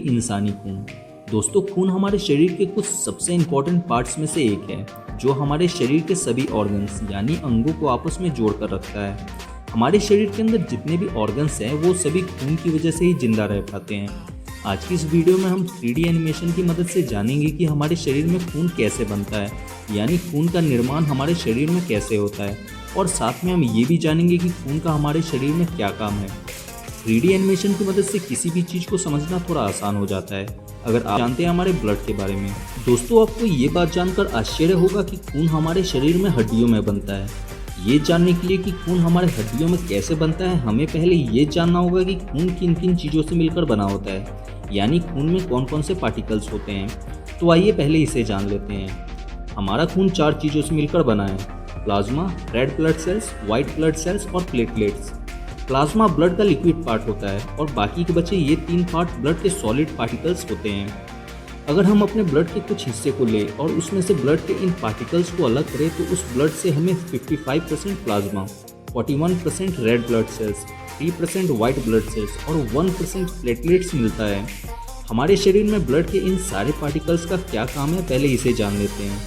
इंसानी खून। दोस्तों, खून हमारे शरीर के कुछ सबसे इम्पोर्टेंट पार्ट्स में से एक है जो हमारे शरीर के सभी ऑर्गन्स यानी अंगों को आपस में जोड़कर रखता है। हमारे शरीर के अंदर जितने भी ऑर्गन्स हैं वो सभी खून की वजह से ही जिंदा रह पाते हैं। आज की इस वीडियो में हम 3D एनिमेशन की मदद से जानेंगे कि हमारे शरीर में खून कैसे बनता है, यानी खून का निर्माण हमारे शरीर में कैसे होता है, और साथ में हम ये भी जानेंगे कि खून का हमारे शरीर में क्या काम है। 3D एनिमेशन की मदद से किसी भी चीज़ को समझना थोड़ा आसान हो जाता है अगर आप जानते हैं हमारे ब्लड के बारे में। दोस्तों, आपको ये बात जानकर आश्चर्य होगा कि खून हमारे शरीर में हड्डियों में बनता है। ये जानने के लिए कि खून हमारे हड्डियों में कैसे बनता है, हमें पहले ये जानना होगा कि खून किन किन चीज़ों से मिलकर बना होता है, यानी खून में कौन कौन से पार्टिकल्स होते हैं। तो आइए पहले इसे जान लेते हैं। हमारा खून 4 चीज़ों से मिलकर बना है: plasma, red blood cells, white blood cells और प्लेटलेट्स। प्लाज्मा ब्लड का लिक्विड पार्ट होता है और बाकी के बचे ये 3 पार्ट ब्लड के सॉलिड पार्टिकल्स होते हैं। अगर हम अपने ब्लड के कुछ हिस्से को लें और उसमें से ब्लड के इन पार्टिकल्स को अलग करें तो उस ब्लड से हमें 55% plasma, 41% red blood cells, 3% white blood cells और 1% प्लेटलेट्स मिलता है। हमारे शरीर में ब्लड के इन सारे पार्टिकल्स का क्या काम है, पहले इसे जान लेते हैं।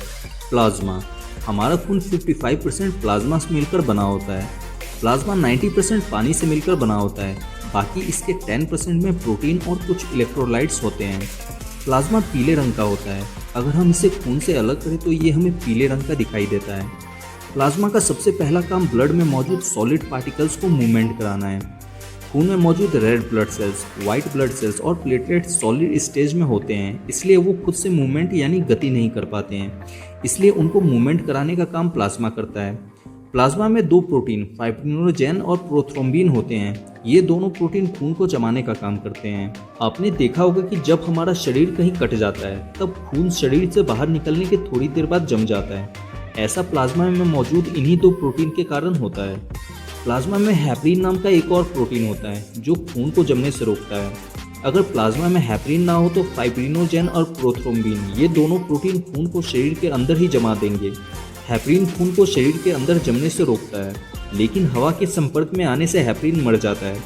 प्लाज्मा। हमारा खून 55% प्लाज्मा से मिलकर बना होता है। प्लाज्मा 90% पानी से मिलकर बना होता है, बाकी इसके 10% में प्रोटीन और कुछ इलेक्ट्रोलाइट्स होते हैं। प्लाज्मा पीले रंग का होता है। अगर हम इसे खून से अलग करें तो ये हमें पीले रंग का दिखाई देता है। प्लाज्मा का सबसे पहला काम ब्लड में मौजूद सॉलिड पार्टिकल्स को मूवमेंट कराना है। खून में मौजूद red blood cells, white blood cells और प्लेटलेट्स सॉलिड स्टेज में होते हैं, इसलिए वो खुद से मूवमेंट यानी गति नहीं कर पाते हैं, इसलिए उनको मूवमेंट कराने का काम प्लाज्मा करता है। प्लाज्मा में 2 प्रोटीन फाइब्रिनोजेन और प्रोथ्रोम्बिन होते हैं। ये दोनों प्रोटीन खून को जमाने का काम करते हैं। आपने देखा होगा कि जब हमारा शरीर कहीं कट जाता है तब खून शरीर से बाहर निकलने के थोड़ी देर बाद जम जाता है। ऐसा प्लाज्मा में मौजूद इन्हीं 2 प्रोटीन के कारण होता है। प्लाज्मा में हेपरिन नाम का एक और प्रोटीन होता है जो खून को जमने से रोकता है। अगर प्लाज्मा में हेपरिन ना हो तो फाइब्रिनोजेन और प्रोथ्रोम्बिन ये दोनों प्रोटीन खून को शरीर के अंदर ही जमा देंगे। हेपरिन खून को शरीर के अंदर जमने से रोकता है, लेकिन हवा के संपर्क में आने से हेपरिन मर जाता है।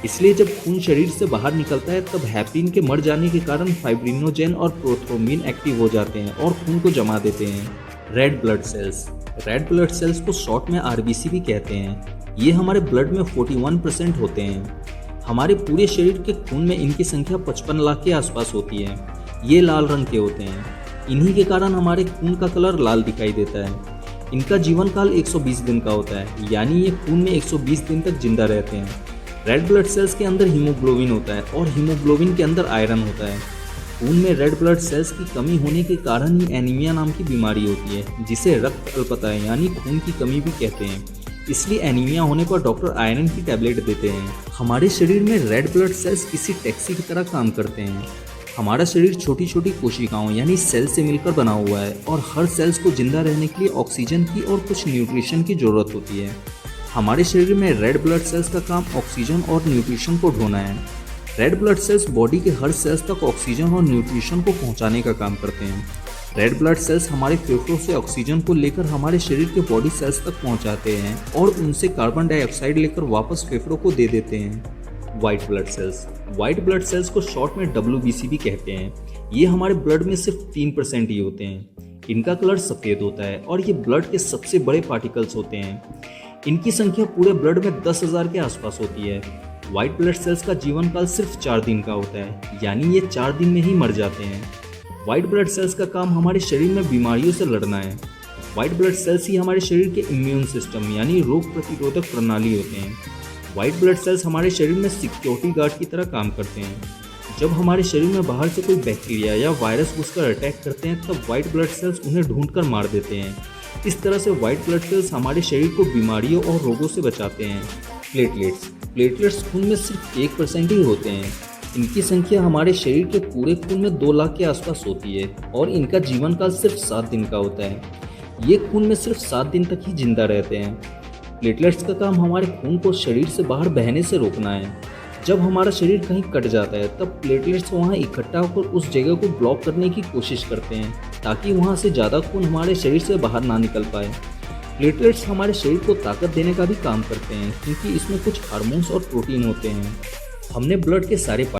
इसलिए जब खून शरीर से बाहर निकलता है तब हेपरिन के मर जाने के कारण फाइब्रिनोजेन और प्रोथ्रोम्बिन एक्टिव हो जाते हैं और खून को जमा देते हैं। Red blood cells. Red blood cells को शॉर्ट में आरबीसी भी कहते हैं। ये हमारे ब्लड में 41% होते हैं। हमारे पूरे शरीर के खून में इनकी संख्या 55 लाख के आसपास होती है। ये लाल रंग के होते हैं। इन्हीं के कारण हमारे खून का कलर लाल दिखाई देता है। इनका जीवन काल 120 दिन का होता है, यानी ये खून में 120 दिन तक जिंदा रहते हैं। रेड ब्लड सेल्स के अंदर हीमोग्लोबिन होता है और हीमोग्लोबिन के अंदर आयरन होता है। खून में रेड ब्लड सेल्स की कमी होने के कारण ही एनीमिया नाम की बीमारी होती है, जिसे रक्त अल्पता यानी खून की कमी भी कहते हैं। इसलिए एनीमिया होने पर डॉक्टर आयरन की टैबलेट देते हैं। हमारे शरीर में रेड ब्लड सेल्स किसी टैक्सी की तरह काम करते हैं। हमारा शरीर छोटी छोटी कोशिकाओं यानी सेल से मिलकर बना हुआ है और हर सेल्स को जिंदा रहने के लिए ऑक्सीजन की और कुछ न्यूट्रिशन की जरूरत होती है। हमारे शरीर में रेड ब्लड सेल्स का काम ऑक्सीजन और न्यूट्रिशन को ढोना है। रेड ब्लड सेल्स बॉडी के हर सेल्स तक ऑक्सीजन और न्यूट्रिशन को पहुंचाने का काम करते हैं। रेड ब्लड सेल्स हमारे फेफड़ों से ऑक्सीजन को लेकर हमारे शरीर के बॉडी सेल्स तक पहुंचाते हैं और उनसे कार्बन डाइऑक्साइड लेकर वापस फेफड़ों को दे देते हैं। White blood cells. White blood cells को शॉर्ट में WBC भी कहते हैं। ये हमारे ब्लड में सिर्फ 3% ही होते हैं। इनका कलर सफ़ेद होता है और ये ब्लड के सबसे बड़े पार्टिकल्स होते हैं। इनकी संख्या पूरे ब्लड में 10,000 के आसपास होती है। व्हाइट ब्लड सेल्स का जीवन काल सिर्फ 4 दिन का होता है, यानी ये 4 दिन में ही मर जाते हैं। व्हाइट ब्लड सेल्स का काम हमारे शरीर में बीमारियों से लड़ना है। व्हाइट ब्लड सेल्स ही हमारे शरीर के इम्यून सिस्टम यानी रोग प्रतिरोधक प्रणाली होते हैं। व्हाइट ब्लड सेल्स हमारे शरीर में सिक्योरिटी गार्ड की तरह काम करते हैं। जब हमारे शरीर में बाहर से कोई बैक्टीरिया या वायरस घुसकर अटैक करते हैं तब व्हाइट ब्लड सेल्स उन्हें ढूंढकर मार देते हैं। इस तरह से व्हाइट ब्लड सेल्स हमारे शरीर को बीमारियों और रोगों से बचाते हैं। प्लेटलेट्स। प्लेटलेट्स खून में सिर्फ 1% ही होते हैं। इनकी संख्या हमारे शरीर के पूरे खून में 2 लाख के आसपास होती है और इनका जीवन काल सिर्फ 7 दिन का होता है। ये खून में सिर्फ 7 दिन तक ही जिंदा रहते हैं। प्लेटलेट्स का काम हमारे खून को शरीर से बाहर बहने से रोकना है। जब हमारा शरीर कहीं कट जाता है तब प्लेटलेट्स वहाँ इकट्ठा होकर उस जगह को ब्लॉक करने की कोशिश करते हैं ताकि वहाँ से ज़्यादा खून हमारे शरीर से बाहर ना निकल पाए। प्लेटलेट्स हमारे शरीर को ताकत देने का भी काम करते हैं क्योंकि इसमें कुछ हार्मोन्स और प्रोटीन होते हैं। हमने ब्लड के सारे